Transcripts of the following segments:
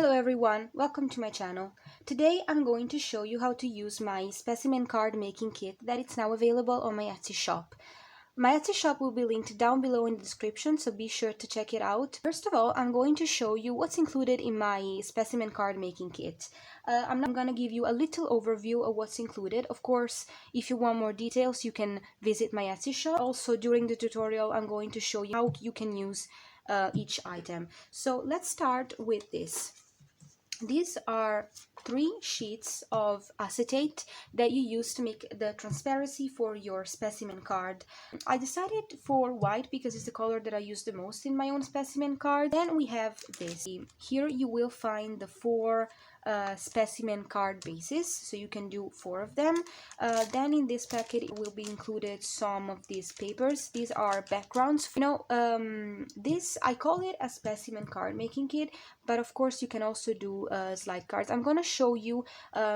Hello everyone, welcome to my channel. Today I'm going to show you how to use my specimen card making kit that is now available on my Etsy shop. My Etsy shop will be linked down below in the description, so be sure to check it out. First of all, I'm going to show you what's included in my specimen card making kit. I'm going to give you a little overview of what's included. Of course, if you want more details, you can visit my Etsy shop. Also, during the tutorial, I'm going to show you how you can use each item. So let's start with this. These are 3 sheets of acetate that you use to make the transparency for your specimen card. I decided for white because it's the color that I use the most in my own specimen card. Then we have this. Here you will find the 4 specimen card bases, so you can do 4 of them. Then in this packet will be included some of these papers. These are backgrounds. This, I call it a specimen card making kit, but of course you can also do slide cards. I'm going to show you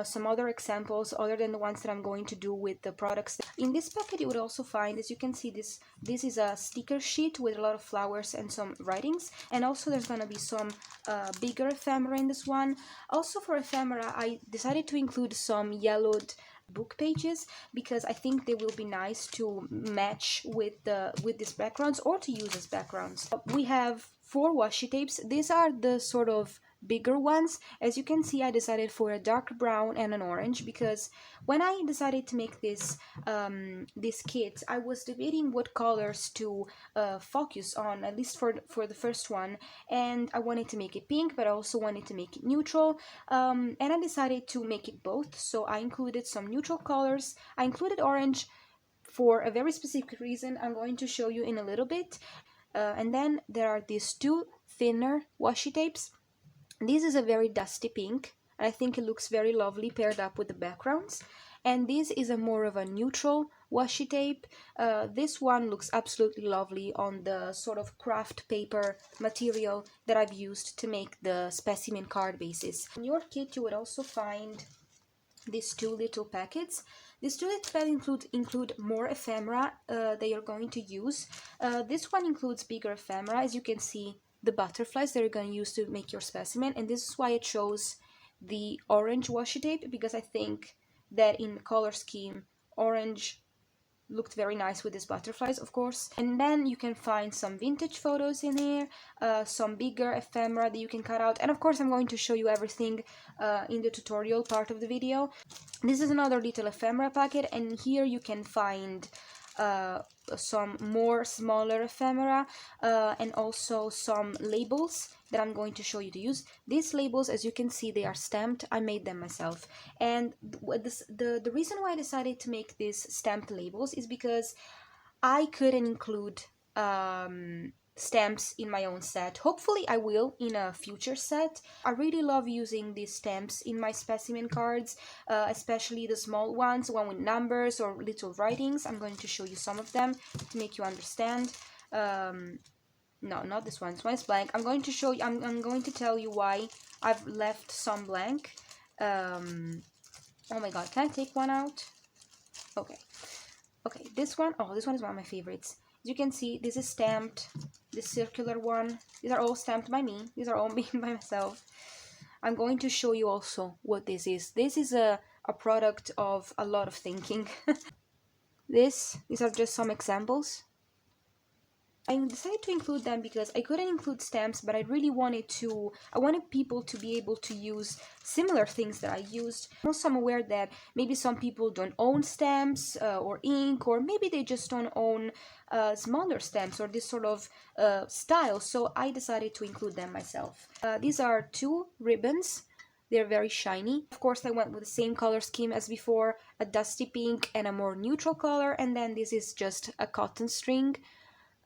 some other examples other than the ones that I'm going to do with the products. In this packet you would also find, as you can see, this is a sticker sheet with a lot of flowers and some writings, and also there's going to be some bigger ephemera in this one. Also for ephemera I decided to include some yellowed book pages because I think they will be nice to match with these backgrounds or to use as backgrounds. We have 4 washi tapes. These are the sort of bigger ones. As you can see, I decided for a dark brown and an orange because when I decided to make this kit, I was debating what colors to focus on, at least for the first one, and I wanted to make it pink, but I also wanted to make it neutral, and I decided to make it both, so I included some neutral colors. I included orange for a very specific reason I'm going to show you in a little bit. And then there are these 2 thinner washi tapes. This is a very dusty pink, and I think it looks very lovely paired up with the backgrounds. And this is a more of a neutral washi tape. This one looks absolutely lovely on the sort of craft paper material that I've used to make the specimen card bases. In your kit you would also find these 2 little packets. These 2 little packets include more ephemera that you're going to use. This one includes bigger ephemera, as you can see, the butterflies that you're going to use to make your specimen, and this is why I chose the orange washi tape, because I think that in color scheme orange looked very nice with these butterflies, of course. And then you can find some vintage photos in here, some bigger ephemera that you can cut out, and of course I'm going to show you everything in the tutorial part of the video. This is another little ephemera packet, and here you can find some more smaller ephemera and also some labels that I'm going to show you to use. These labels, as you can see, they are stamped. I made them myself, and the reason why I decided to make these stamped labels is because I couldn't include stamps in my own set. Hopefully I will in a future set. I really love using these stamps in my specimen cards, especially the small ones, one with numbers or little writings. I'm going to show you some of them to make you understand. No, not this one. This one is blank. I'm going to show you, I'm going to tell you why I've left some blank. Oh my god, can I take one out? Okay. Okay, this one, oh, this one is one of my favorites. As you can see, this is stamped, this circular one. These are all stamped by me. These are all made by myself. I'm going to show you also what this is. This is a product of a lot of thinking. These are just some examples. I decided to include them because I couldn't include stamps, but I really wanted people to be able to use similar things that I used. Also, I'm aware that maybe some people don't own stamps or ink, or maybe they just don't own smaller stamps or this sort of style, so I decided to include them myself. These are 2 ribbons. They're very shiny. Of course, I went with the same color scheme as before, a dusty pink and a more neutral color, and then this is just a cotton string.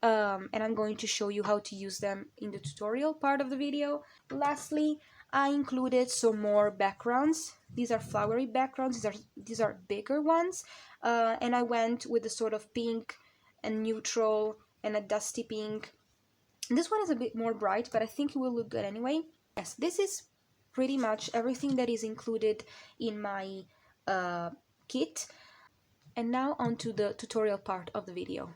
And I'm going to show you how to use them in the tutorial part of the video. Lastly, I included some more backgrounds. These are flowery backgrounds. These are bigger ones, and I went with the sort of pink and neutral and a dusty pink. This one is a bit more bright, but I think it will look good anyway. Yes, this is pretty much everything that is included in my kit. And now on to the tutorial part of the video.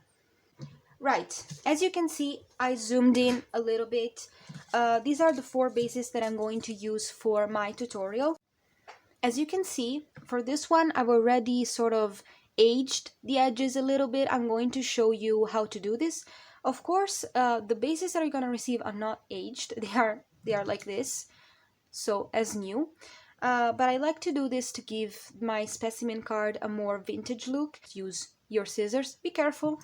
Right, as you can see, I zoomed in a little bit. These are the 4 bases that I'm going to use for my tutorial. As you can see, for this one, I've already sort of aged the edges a little bit. I'm going to show you how to do this. Of course, the bases that you're going to receive are not aged. They are like this, so as new. But I like to do this to give my specimen card a more vintage look. Use your scissors, be careful.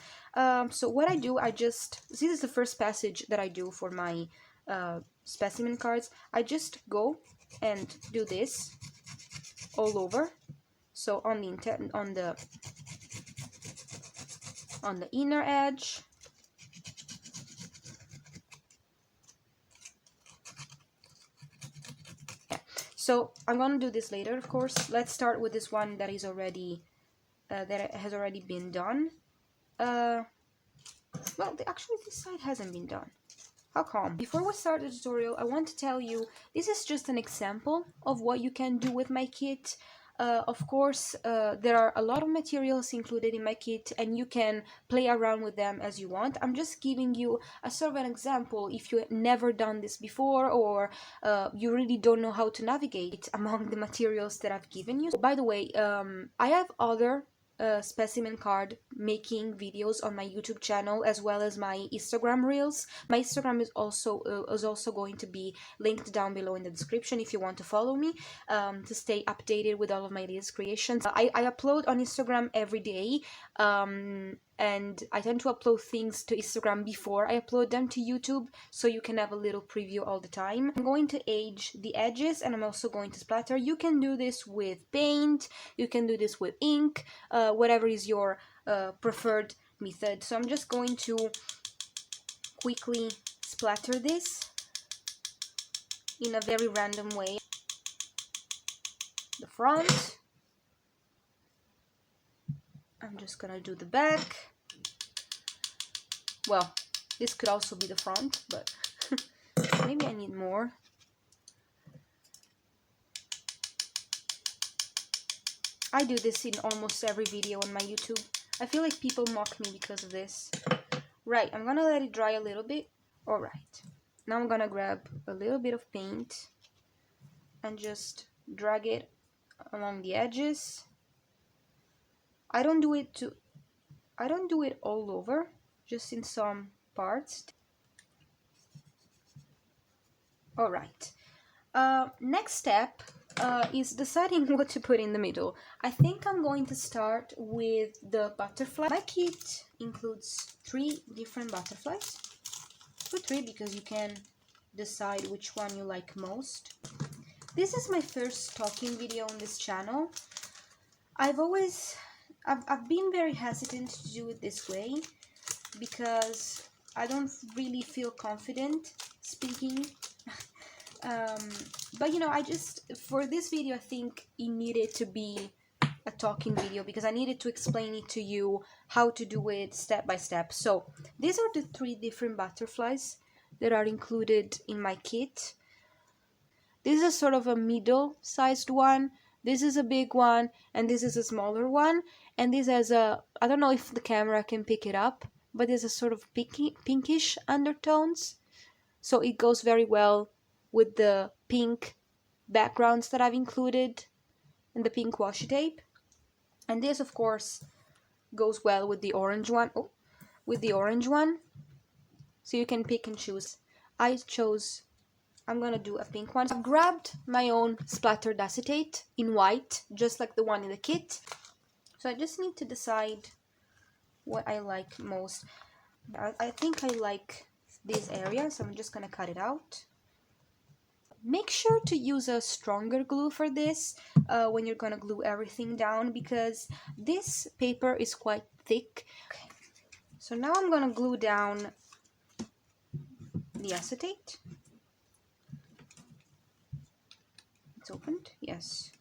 So what I do, this is the first passage that I do for my specimen cards. I just go and do this all over. So on the inner edge, so I'm gonna do this later, of course. Let's start with this one that is already that has already been done. Well, actually this side hasn't been done. How come? Before we start the tutorial, I want to tell you this is just an example of what you can do with my kit. Of course, there are a lot of materials included in my kit and you can play around with them as you want. I'm just giving you a sort of an example if you have never done this before, or you really don't know how to navigate among the materials that I've given you. By the way, I have other specimen card making videos on my YouTube channel as well as my Instagram reels. My Instagram is also going to be linked down below in the description if you want to follow me to stay updated with all of my latest creations. I upload on Instagram every day, and I tend to upload things to Instagram before I upload them to YouTube, so you can have a little preview all the time. I'm going to age the edges and I'm also going to splatter. You can do this with paint, you can do this with ink, whatever is your preferred method. So I'm just going to quickly splatter this in a very random way. The front. I'm just gonna do the back. Well, this could also be the front, but maybe I need more. I do this in almost every video on my YouTube. I feel like people mock me because of this. Right, I'm gonna let it dry a little bit. Alright, now I'm gonna grab a little bit of paint and just drag it along the edges. I don't do it all over, just in some parts. Alright, next step is deciding what to put in the middle. I think I'm going to start with the butterfly. My kit includes 3 different butterflies. Put 3 because you can decide which one you like most. This is my first talking video on this channel. I've been very hesitant to do it this way because I don't really feel confident speaking. But you know, for this video I think it needed to be a talking video because I needed to explain it to you how to do it step by step. So these are the 3 different butterflies that are included in my kit. This is sort of a middle-sized one, this is a big one, and this is a smaller one. And this has I don't know if the camera can pick it up, but there's a sort of pinkish undertones. So it goes very well with the pink backgrounds that I've included and the pink washi tape. And this, of course, goes well with the orange one. Oh, with the orange one. So you can pick and choose. I'm gonna do a pink one. I've grabbed my own splattered acetate in white, just like the one in the kit. So I just need to decide what I like most. I think I like this area, so I'm just gonna cut it out. Make sure to use a stronger glue for this when you're gonna glue everything down, because this paper is quite thick. Okay. So now I'm gonna glue down the acetate. It's opened? Yes.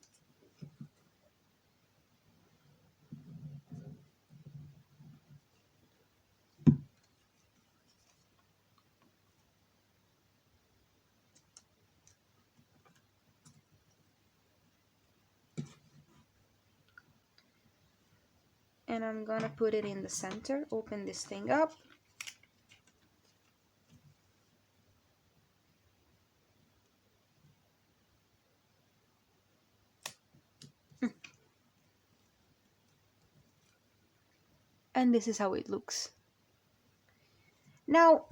And I'm gonna put it in the center, open this thing up, and this is how it looks. Now,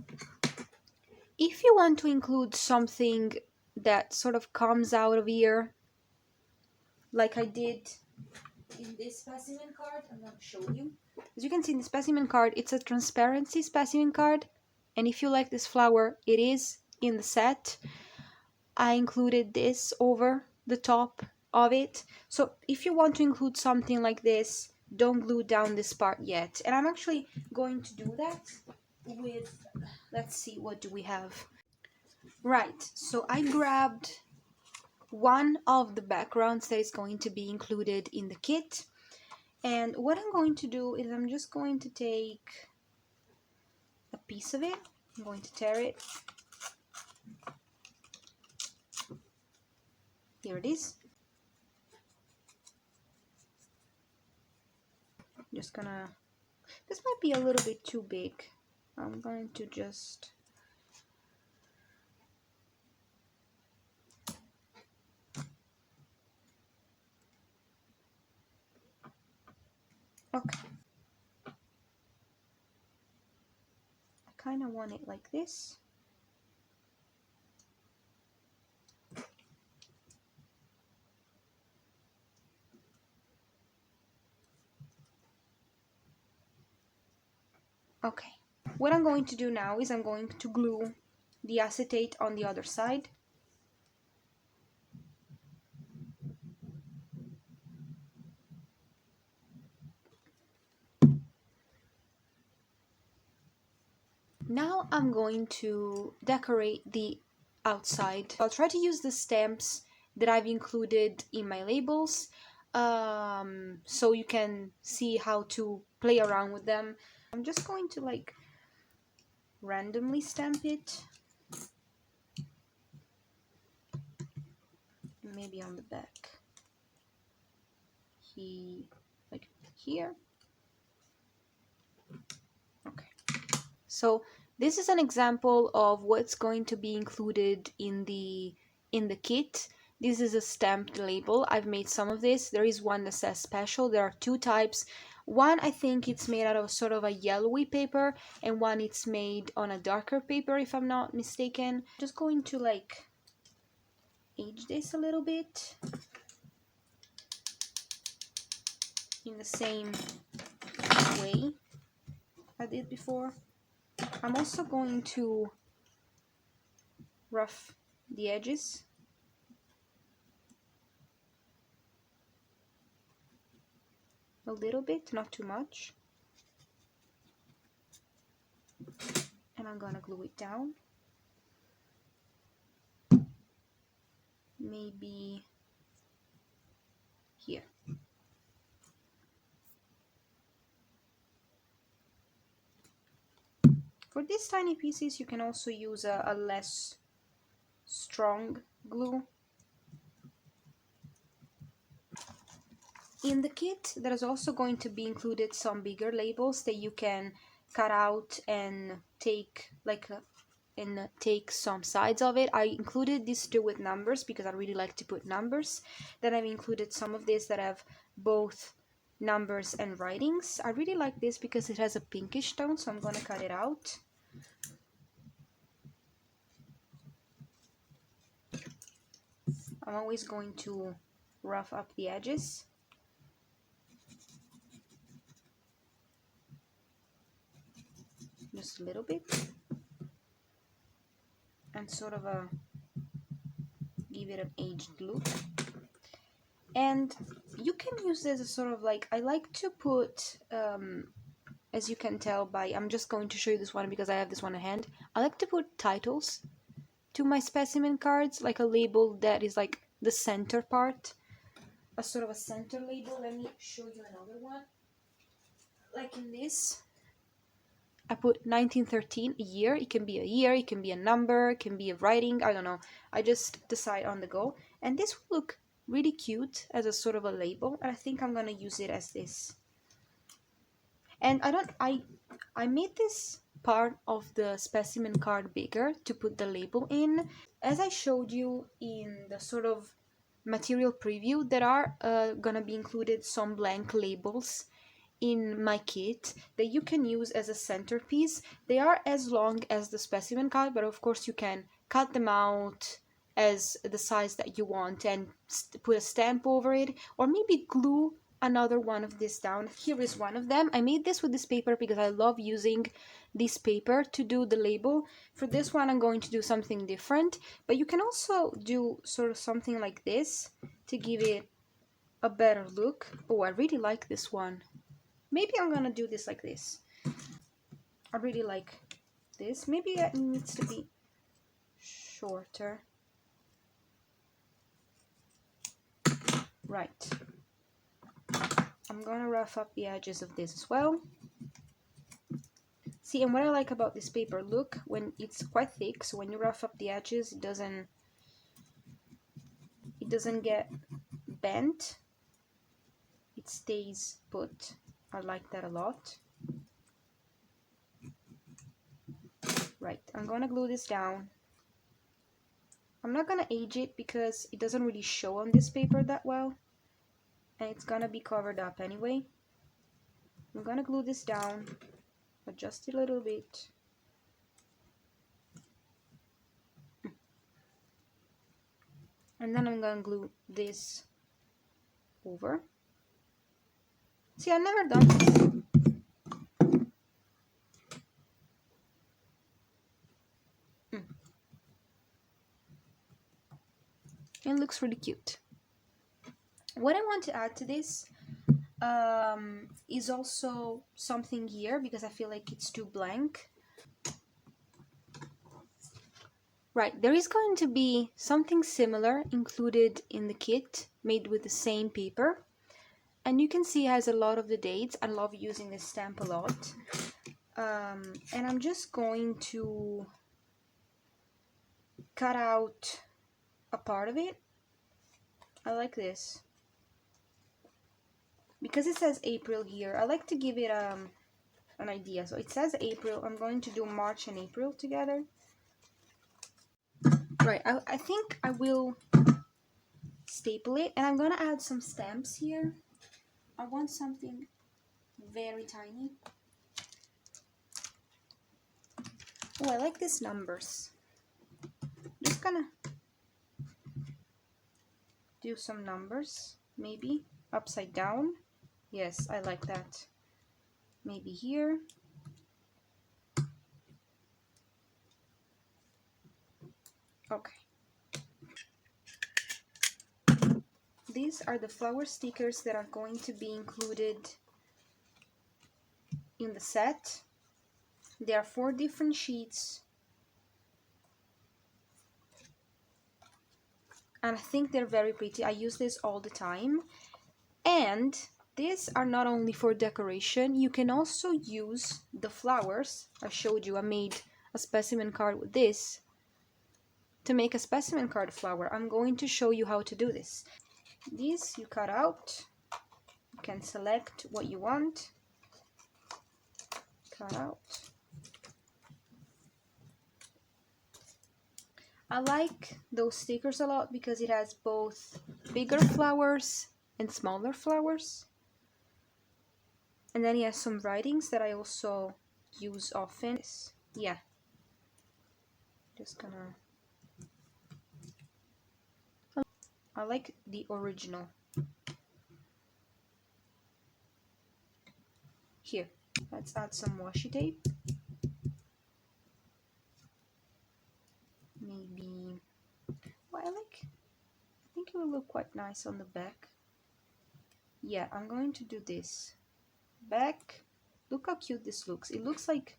if you want to include something that sort of comes out of here, like I did in this specimen card, I'm going to show you. As you can see in the specimen card, it's a transparency specimen card, and if you like this flower, it is in the set. I included this over the top of it. So if you want to include something like this, don't glue down this part yet. And I'm actually going to do that with, let's see, what do we have? Right, so I grabbed one of the backgrounds that is going to be included in the kit. And what I'm going to do is I'm just going to take a piece of it. I'm going to tear it. Here it is. Just gonna, this might be a little bit too big. I'm going to just, okay. I kind of want it like this. Okay, what I'm going to do now is I'm going to glue the acetate on the other side. Now I'm going to decorate the outside. I'll try to use the stamps that I've included in my labels, so you can see how to play around with them. I'm just going to like randomly stamp it, maybe on the back, like here. Okay, so this is an example of what's going to be included in the kit. This is a stamped label. I've made some of this. There is one that says special. There are two types. One, I think it's made out of sort of a yellowy paper, and one it's made on a darker paper, if I'm not mistaken. Just going to like age this a little bit in the same way I did before. I'm also going to rough the edges. A little bit, not too much. And I'm gonna glue it down. Maybe here. For these tiny pieces, you can also use a less strong glue. In the kit, there is also going to be included some bigger labels that you can cut out and take take some sides of it. I included these two with numbers because I really like to put numbers. Then I've included some of this that have both numbers and writings. I really like this because it has a pinkish tone, so I'm going to cut it out. I'm always going to rough up the edges. Just a little bit. And sort of give it an aged look. And you can use this as sort of like, I like to put, as you can tell by, I'm just going to show you this one because I have this one in hand. I like to put titles to my specimen cards, like a label that is like the center part, a sort of a center label. Let me show you another one. Like in this, I put 1913, a year. It can be a year, it can be a number, it can be a writing, I don't know. I just decide on the go. And this will look really cute as a sort of a label, and I think I'm gonna use it as this. And I made this part of the specimen card bigger to put the label in. As I showed you in the sort of material preview, there are gonna be included some blank labels in my kit that you can use as a centerpiece. They are as long as the specimen card, but of course you can cut them out as the size that you want and put a stamp over it, or maybe glue another one of this down. Here is one of them. I made this with this paper because I love using this paper to do the label. For this one I'm going to do something different, but you can also do sort of something like this to give it a better look. Oh, I really like this one. Maybe I'm gonna do this like this. I really like this. Maybe it needs to be shorter. Right. I'm gonna rough up the edges of this as well. See, and what I like about this paper, look, when it's quite thick, so when you rough up the edges, it doesn't get bent. It stays put. I like that a lot. Right, I'm gonna glue this down. I'm not gonna age it because it doesn't really show on this paper that well, and it's gonna be covered up anyway. I'm gonna glue this down, adjust it a little bit. And then I'm gonna glue this over. See, I've never done this. It looks really cute. What I want to add to this is also something here because I feel like it's too blank. Right, there is going to be something similar included in the kit made with the same paper. And you can see it has a lot of the dates. I love using this stamp a lot. And I'm just going to cut out a part of it. I like this. Because it says April here, I like to give it an idea. So it says April. I'm going to do March and April together. Right, I think I will staple it, and I'm gonna add some stamps here. I want something very tiny. Oh, I like these numbers. Just gonna do some numbers, maybe upside down. Yes, I like that. Maybe here. Okay. These are the flower stickers that are going to be included in the set. There are 4 different sheets. And I think they're very pretty. I use this all the time. And these are not only for decoration, you can also use the flowers. I showed you I made a specimen card with this. To make a specimen card flower, I'm going to show you how to do this. These you cut out. You can select what you want. Cut out. I like those stickers a lot because it has both bigger flowers and smaller flowers. And then it has some writings that I also use often. Yeah. Just gonna... I like the original. Here, let's add some washi tape. Maybe... Well, I think it will look quite nice on the back. Yeah, I'm going to do this. Back. Look how cute this looks. It looks like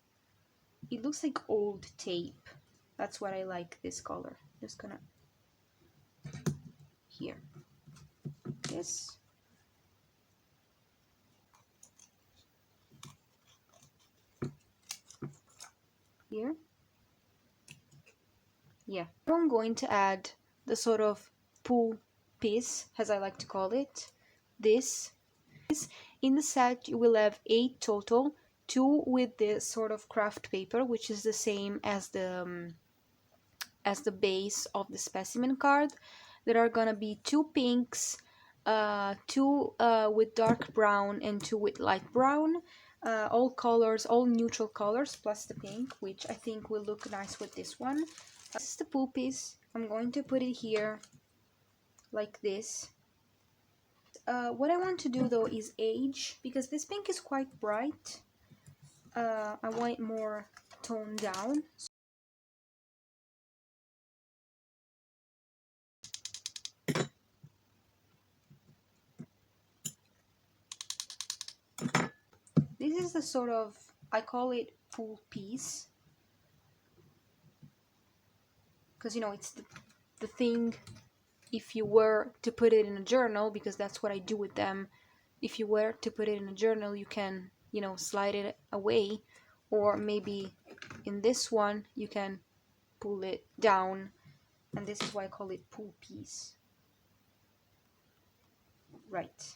old tape. That's what I like, this color. Just gonna... Here. This. Here. Yeah. I'm going to add the sort of pull piece, as I like to call it. This. In the set you will have 8 total, 2 with the sort of craft paper, which is the same as the base of the specimen card. There are gonna be 2 pinks, two with dark brown and two with light brown. All colors, all neutral colors, plus the pink, which I think will look nice with this one. This is the pull piece. I'm going to put it here like this. What I want to do though is age, because this pink is quite bright. I want it more toned down. This is the sort of, I call it pull piece, because you know it's the thing. If you were to put it in a journal, because that's what I do with them, if you were to put it in a journal, you can, you know, slide it away, or maybe in this one you can pull it down, and this is why I call it pull piece. Right.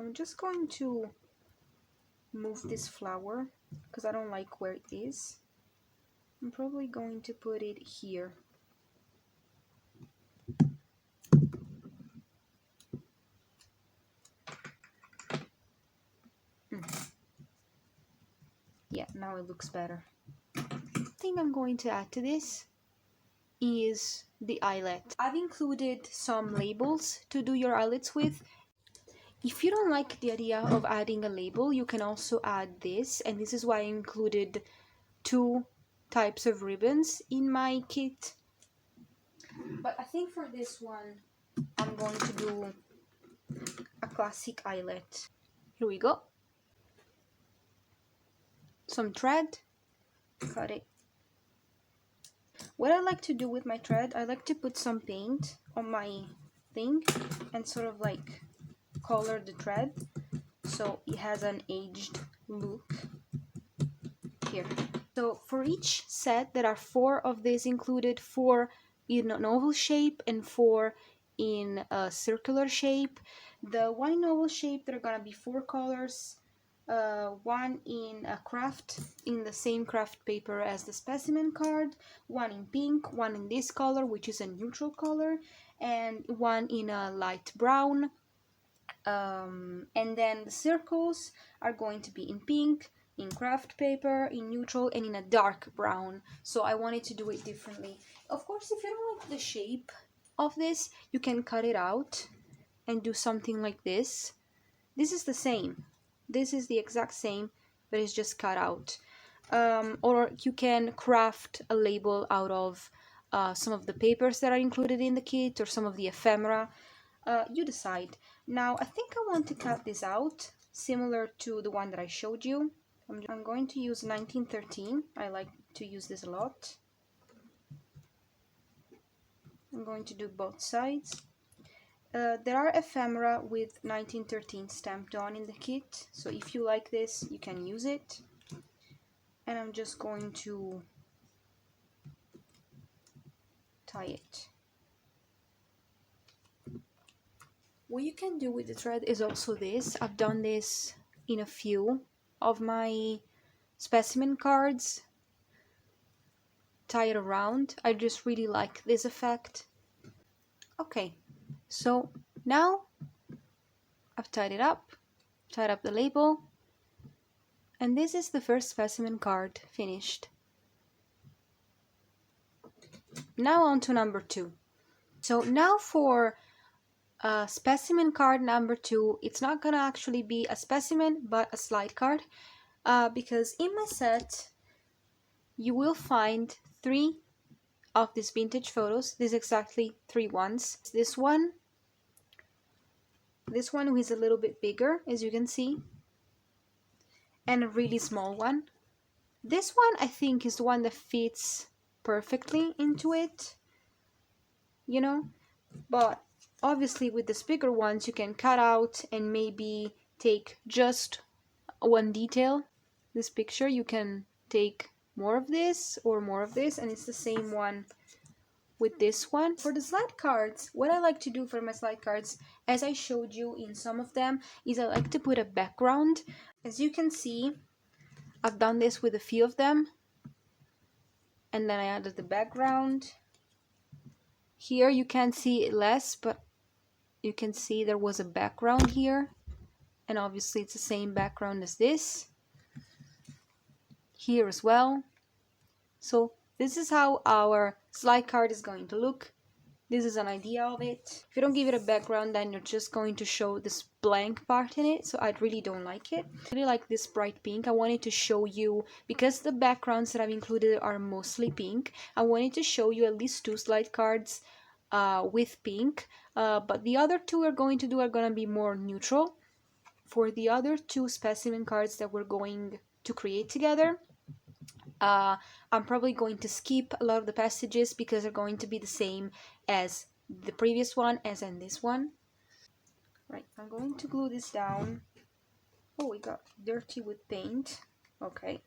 I'm just going to move this flower because I don't like where it is. I'm probably going to put it here. Yeah, now it looks better. The thing I'm going to add to this is the eyelet. I've included some labels to do your eyelets with. If you don't like the idea of adding a label, you can also add this, and this is why I included two types of ribbons in my kit. But I think for this one, I'm going to do a classic eyelet. Here we go. Some thread, cut it. What I like to do with my thread, I like to put some paint on my thing and sort of like color the thread so it has an aged look here. So for each set, there are 4 of these included, 4 in an oval shape and 4 in a circular shape. The one in oval shape, there are gonna be 4 colors, one in a craft, in the same craft paper as the specimen card, one in pink, one in this color, which is a neutral color, and one in a light brown. And then the circles are going to be in pink, in craft paper, in neutral, and in a dark brown. So I wanted to do it differently. Of course, if you don't like the shape of this, you can cut it out and do something like this. This is the same. This is the exact same, but it's just cut out. Or you can craft a label out of some of the papers that are included in the kit, or some of the ephemera. You decide. Now I think I want to cut this out, similar to the one that I showed you. I'm going to use 1913. I like to use this a lot. I'm going to do both sides. There are ephemera with 1913 stamped on in the kit, so if you like this, you can use it. And I'm just going to tie it. What you can do with the thread is also this. I've done this in a few of my specimen cards. Tie it around. I just really like this effect. Okay, so now I've tied it up, tied up the label, and this is the first specimen card finished. Now on to number 2. So now for specimen card number 2, it's not gonna actually be a specimen but a slide card, because in my set you will find 3 of these vintage photos. There's exactly 3 ones. This one who is a little bit bigger, as you can see, and a really small one. This one I think is the one that fits perfectly into it, you know, but obviously with these bigger ones you can cut out and maybe take just one detail. This picture, you can take more of this or more of this, and it's the same one with this one. For the slide cards, what I like to do for my slide cards, as I showed you in some of them, is I like to put a background. As you can see, I've done this with a few of them, and then I added the background. Here you can see it less, but you can see there was a background here, and obviously it's the same background as this here as well. So this is how our slide card is going to look. This is an idea of it. If you don't give it a background, then you're just going to show this blank part in it, so I really don't like it. I really like this bright pink. I wanted to show you, because the backgrounds that I've included are mostly pink, I wanted to show you at least 2 slide cards with pink, but the other 2 are going to be more neutral. For the other 2 specimen cards that we're going to create together, I'm probably going to skip a lot of the passages because they're going to be the same as the previous one, as in this one. Right, I'm going to glue this down. Oh, it got dirty with paint. Okay.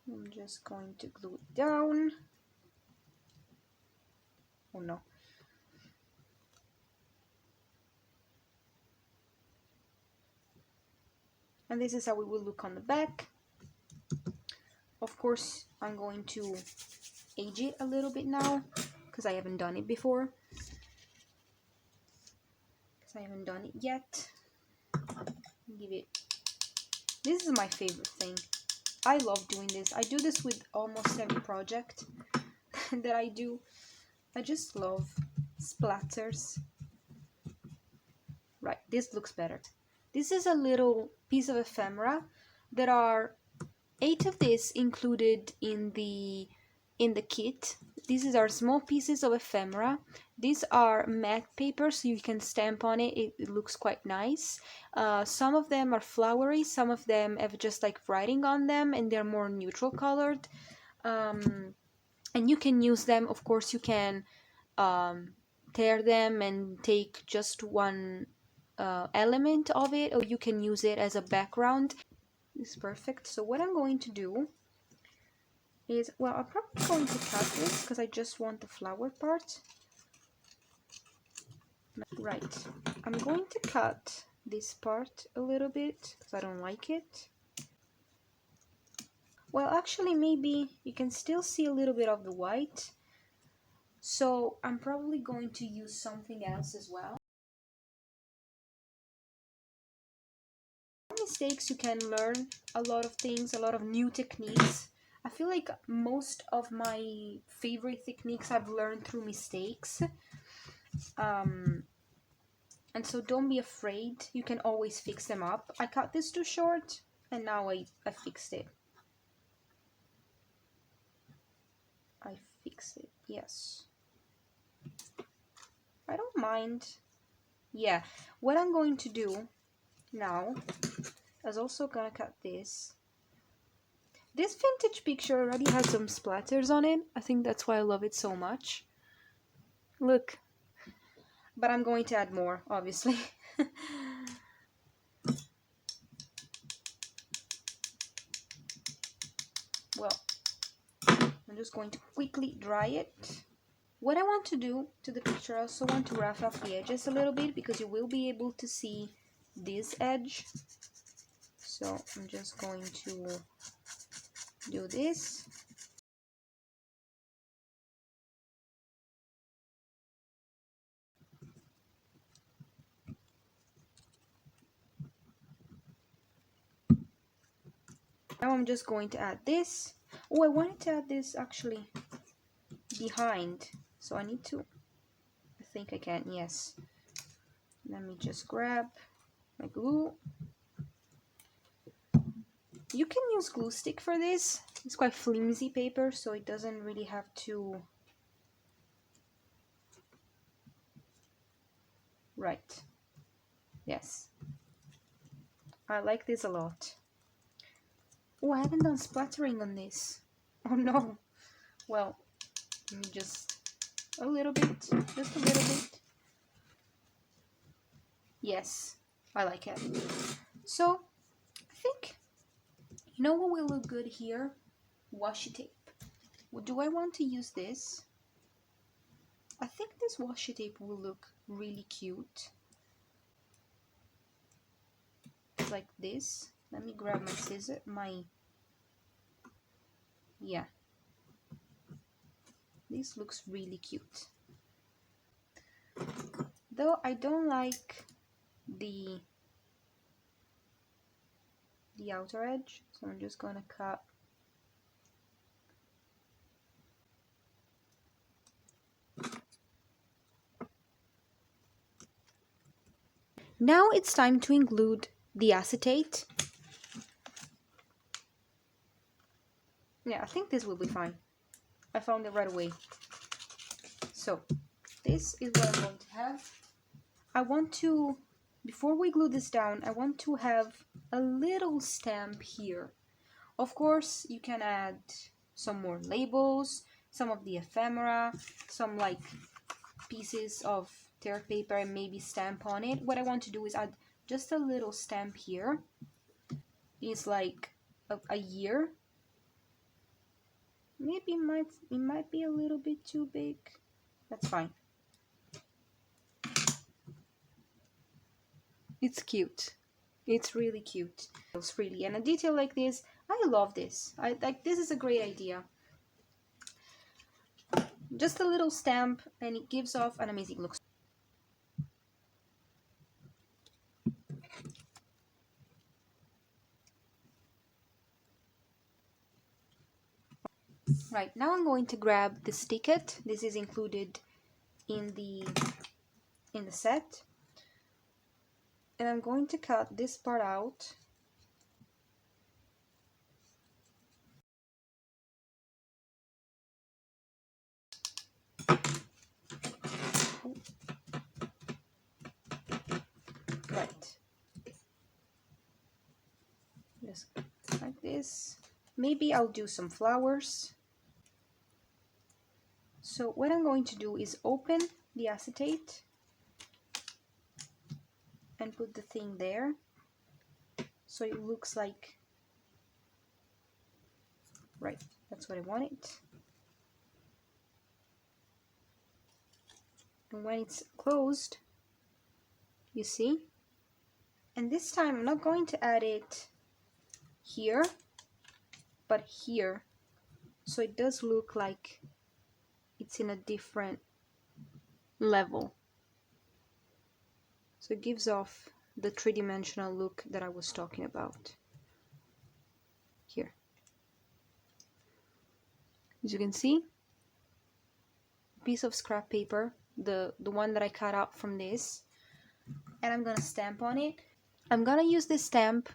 I'm just going to glue it down. Oh no. And this is how it will look on the back. Of course, I'm going to age it a little bit now because I haven't done it before. Because I haven't done it yet. Give it. This is my favorite thing. I love doing this. I do this with almost every project that I do. I just love splatters. Right, this looks better. This is a little piece of ephemera. There are 8 of this included in the kit. These are small pieces of ephemera. These are matte paper, so you can stamp on it. It looks quite nice. Some of them are flowery, some of them have just like writing on them, and they're more neutral colored. And you can use them, of course you can tear them and take just one element of it, or you can use it as a background. This is perfect. So what I'm going to do is, well, I'm probably going to cut this because I just want the flower part. Right, I'm going to cut this part a little bit because I don't like it. Well, actually, maybe you can still see a little bit of the white. So I'm probably going to use something else as well. Mistakes, you can learn a lot of things, a lot of new techniques. I feel like most of my favorite techniques I've learned through mistakes. And so don't be afraid, you can always fix them up. I cut this too short and now I fixed it. I fixed it, yes. I don't mind. Yeah, what I'm going to do now is also gonna cut this. This vintage picture already has some splatters on it. I think that's why I love it so much. Look. But I'm going to add more, obviously. Well, I'm just going to quickly dry it. What I want to do to the picture, I also want to rough off the edges a little bit because you will be able to see this edge. So I'm just going to do this. Now I'm just going to add this. Oh, I wanted to add this actually behind. So I need to, I think I can, yes. Let me just grab my glue. You can use glue stick for this. It's quite flimsy paper, so it doesn't really have to... Right. Yes. I like this a lot. Oh, I haven't done splattering on this. Oh no. Well, let me just a little bit. Just a little bit. Yes, I like it. So, I think, you know what will look good here? Washi tape. Do I want to use this? I think this washi tape will look really cute. Like this. Let me grab my scissors, my Yeah, this looks really cute. Though I don't like the outer edge, so I'm just gonna cut. Now it's time to include the acetate. Yeah, I think this will be fine. I found it right away. So this is what I'm going to have. I want to, before we glue this down, I want to have a little stamp here. Of course, you can add some more labels, some of the ephemera, some like pieces of tear paper and maybe stamp on it. What I want to do is add just a little stamp here. It's like a year. Maybe it might be a little bit too big. That's fine. It's cute. It's really cute. It's really, and a detail like this, I love this. I like this is a great idea. Just a little stamp and it gives off an amazing look. Right, now I'm going to grab the stick-it. This is included in the set. And I'm going to cut this part out. Right. Just like this. Maybe I'll do some flowers. So what I'm going to do is open the acetate and put the thing there. So it looks like, right, that's what I want it. And when it's closed, you see? And this time I'm not going to add it here, but here. So it does look like it's in a different level. So it gives off the three-dimensional look that I was talking about. Here. As you can see, piece of scrap paper, the one that I cut out from this, and I'm gonna stamp on it. I'm gonna use this stamp.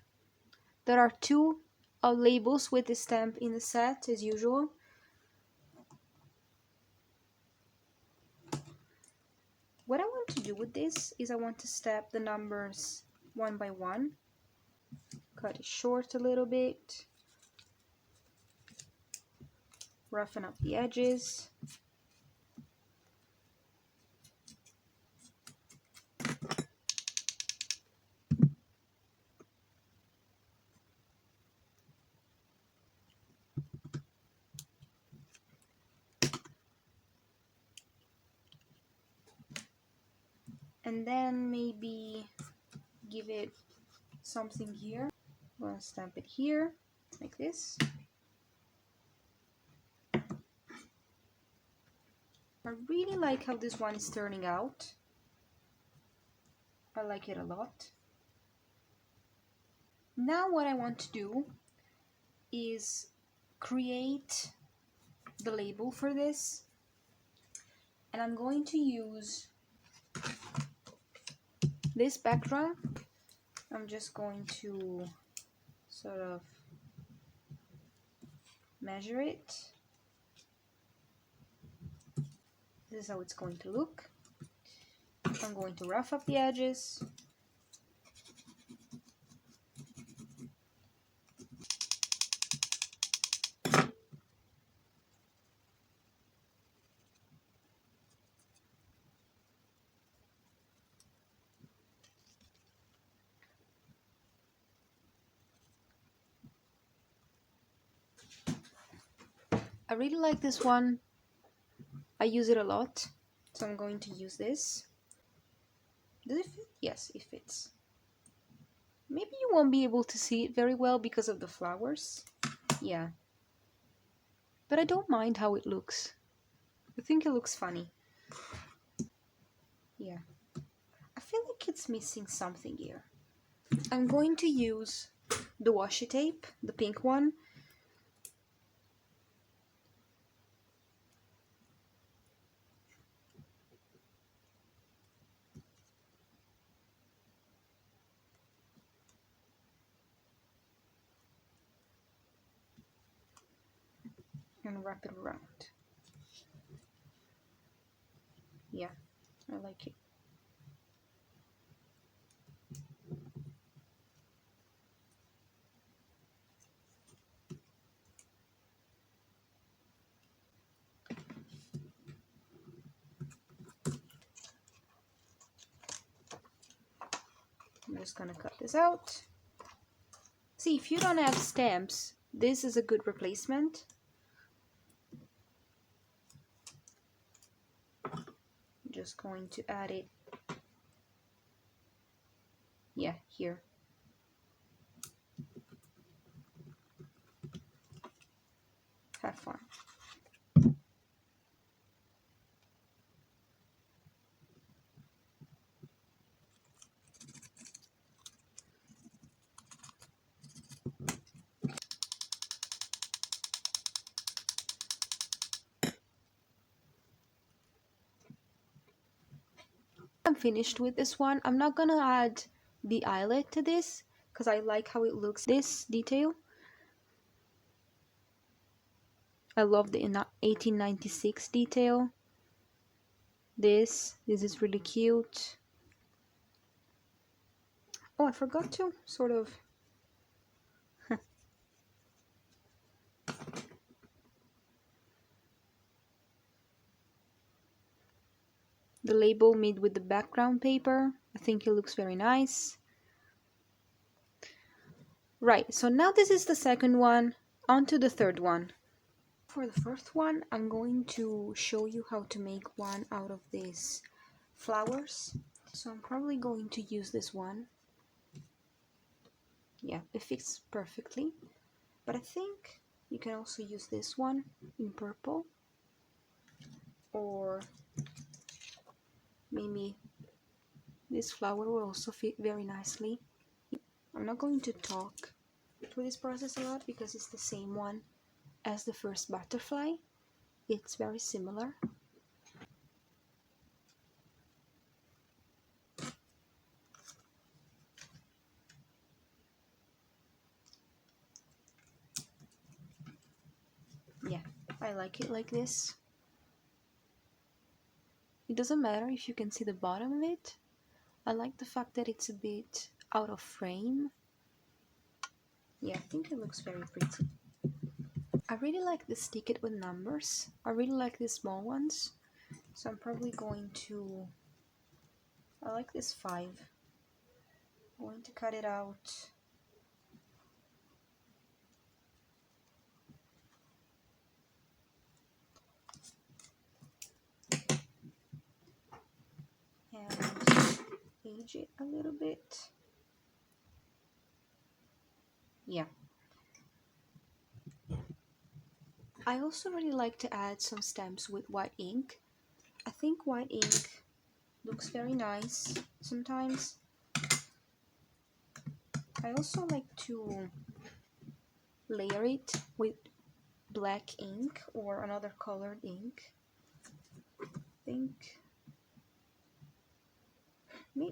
There are two labels with this stamp in the set as usual. What I want to do with this is I want to step the numbers one by one, cut it short a little bit, roughen up the edges. And then maybe give it something here. I'm gonna stamp it here, like this. I really like how this one is turning out. I like it a lot. Now what I want to do is create the label for this. And I'm going to use this background. I'm just going to sort of measure it. This is how it's going to look. I'm going to rough up the edges. I really like this one. I use it a lot, so I'm going to use this. Does it fit? Yes, it fits. Maybe you won't be able to see it very well because of the flowers. Yeah. but I don't mind how it looks. I think it looks funny. Yeah. I feel like it's missing something here. I'm going to use the washi tape, the pink one. And wrap it around. Yeah, I like it. I'm just gonna cut this out. See, if you don't have stamps, this is a good replacement. I'm just going to add it, yeah, here. Have fun. I'm finished with this one. I'm not gonna add the eyelet to this because I like how it looks. This detail, I love the 1896 detail. This is really cute. Oh, I forgot to sort of the label made with the background paper. I think it looks very nice. Right, so now this is the second one. On to the third one. For the first one, I'm going to show you how to make one out of these flowers. So I'm probably going to use this one. Yeah, it fits perfectly. But I think you can also use this one in purple. Or maybe this flower will also fit very nicely. I'm not going to talk through this process a lot because it's the same one as the first butterfly. It's very similar. Yeah, I like it like this. It doesn't matter if you can see the bottom of it. I like the fact that it's a bit out of frame. Yeah, I think it looks very pretty. I really like this ticket with numbers. I really like these small ones. So I'm probably going to... I like this 5. I'm going to cut it out. And age it a little bit. Yeah. I also really like to add some stamps with white ink. I think white ink looks very nice sometimes. I also like to layer it with black ink or another colored ink. I think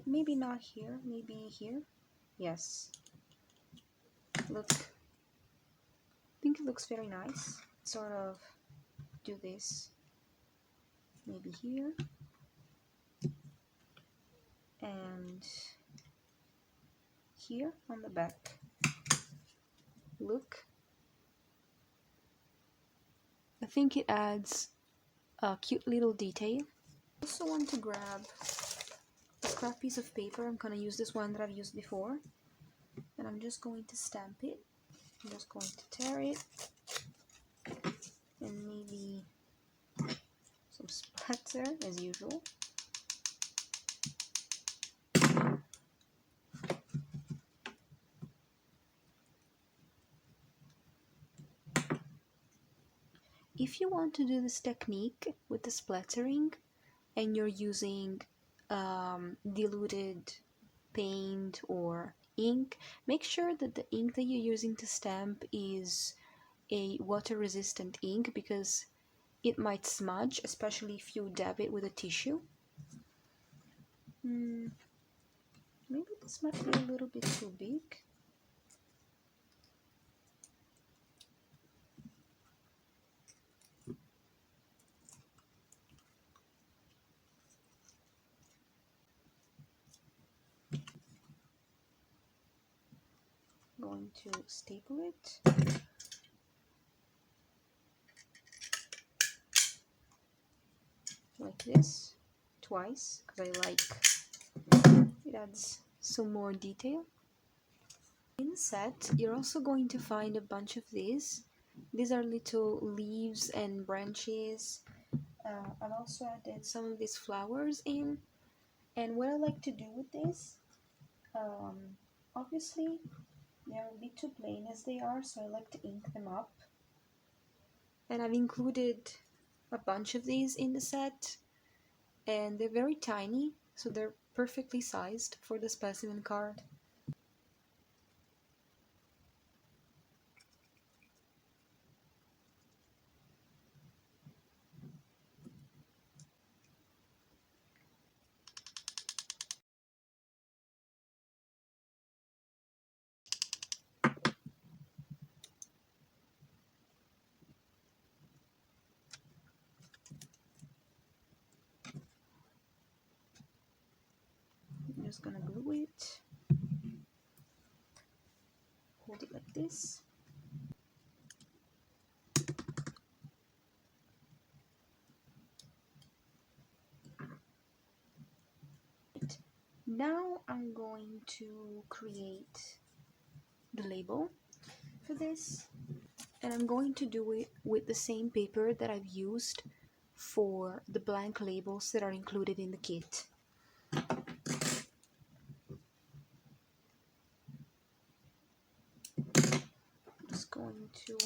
maybe not here, maybe here. Yes. Look. I think it looks very nice. Sort of do this maybe here and here on the back. Look. I think it adds a cute little detail. I also want to grab a scrap piece of paper. I'm gonna use this one that I've used before, and I'm just going to stamp it. I'm just going to tear it and maybe some splatter as usual. if you want to do this technique with the splattering and you're using diluted paint or ink, make sure that the ink that you're using to stamp is a water-resistant ink, because it might smudge, especially if you dab it with a tissue. Maybe this might be a little bit too big. Going to staple it. Like this, twice, because I like it, adds some more detail. In the set, you're also going to find a bunch of these. These are little leaves and branches. I've also added some of these flowers in. And what I like to do with this, obviously they're a bit too plain as they are, so I like to ink them up. And I've included a bunch of these in the set, and they're very tiny, so they're perfectly sized for the specimen card. I'm just gonna glue it, hold it like this. Now I'm going to create the label for this, and I'm going to do it with the same paper that I've used for the blank labels that are included in the kit. Just going to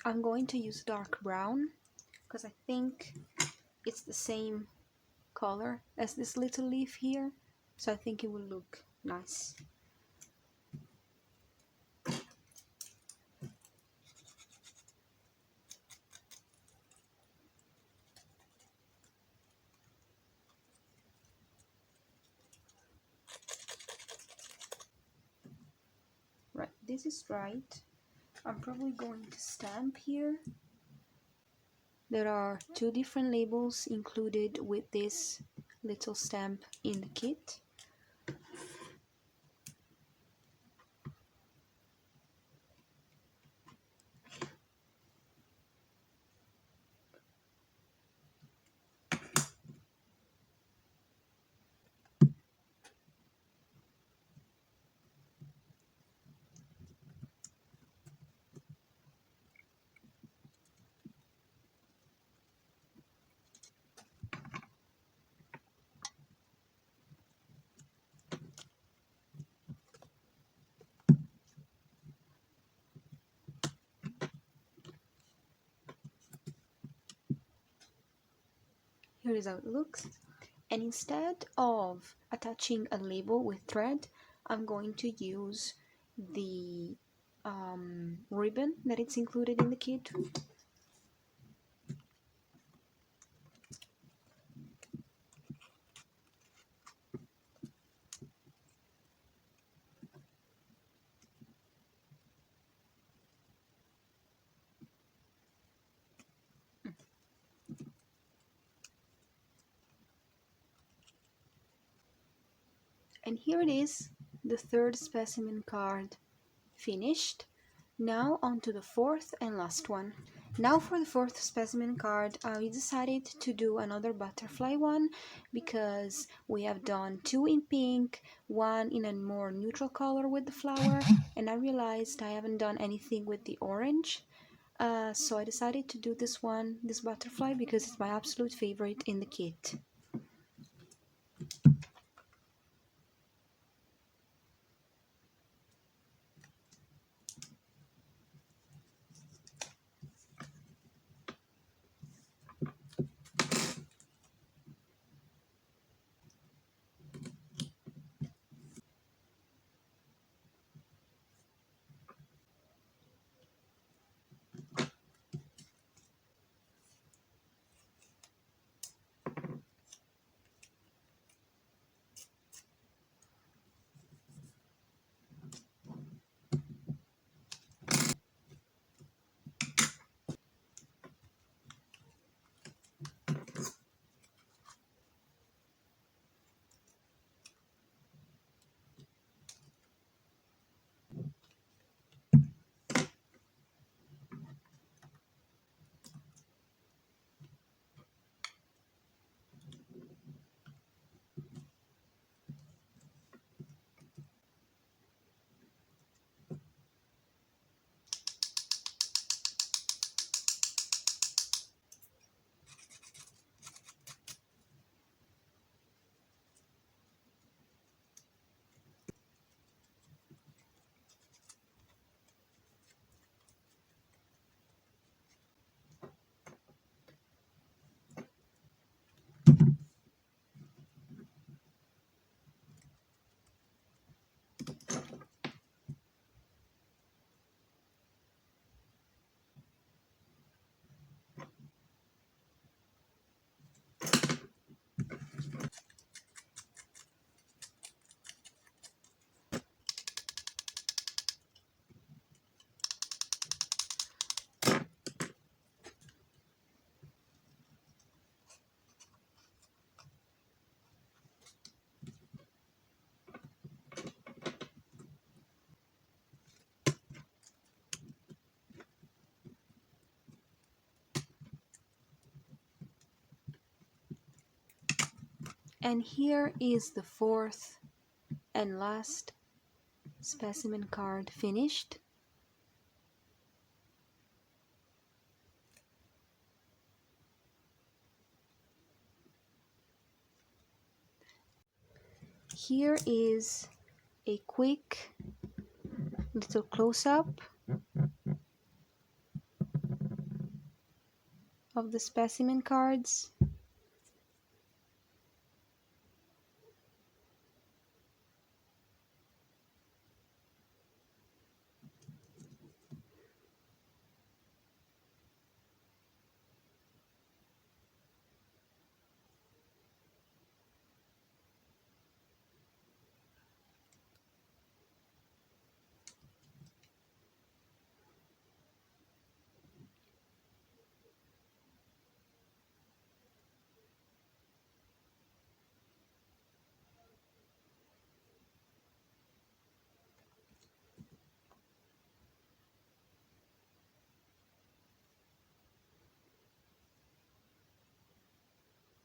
I'm going to use dark brown because I think it's the same color as this little leaf here, so I think it will look nice. Right, this is right. I'm probably going to stamp here. There are two different labels included with this little stamp in the kit. Here is how it looks. And instead of attaching a label with thread, I'm going to use the ribbon that it's included in the kit. And here it is, the third specimen card finished. Now on to the fourth and last one. Now for the fourth specimen card, I decided to do another butterfly one because we have done two in pink, one in a more neutral color with the flower, and I realized I haven't done anything with the orange. So I decided to do this butterfly, because it's my absolute favorite in the kit. And here is the fourth and last specimen card finished. Here is a quick little close-up of the specimen cards.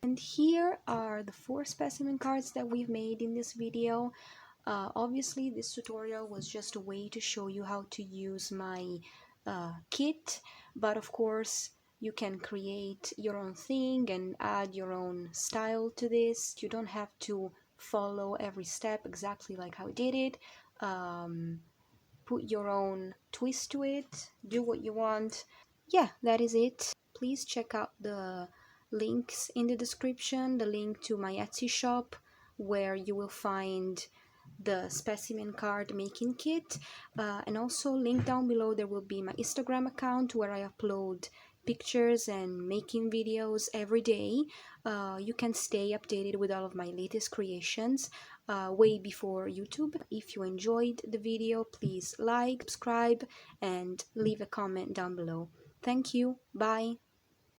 And here are the 4 specimen cards that we've made in this video. Obviously, this tutorial was just a way to show you how to use my kit, but of course you can create your own thing and add your own style to this. You don't have to follow every step exactly like how I did it. Put your own twist to it, do what you want. Yeah, that is it. Please check out the links in the description, the link to my Etsy shop, where you will find the specimen card making kit, and also link down below there will be my Instagram account where I upload pictures and making videos every day. You can stay updated with all of my latest creations way before YouTube. If you enjoyed the video, please like, subscribe, and leave a comment down below. Thank you. Bye.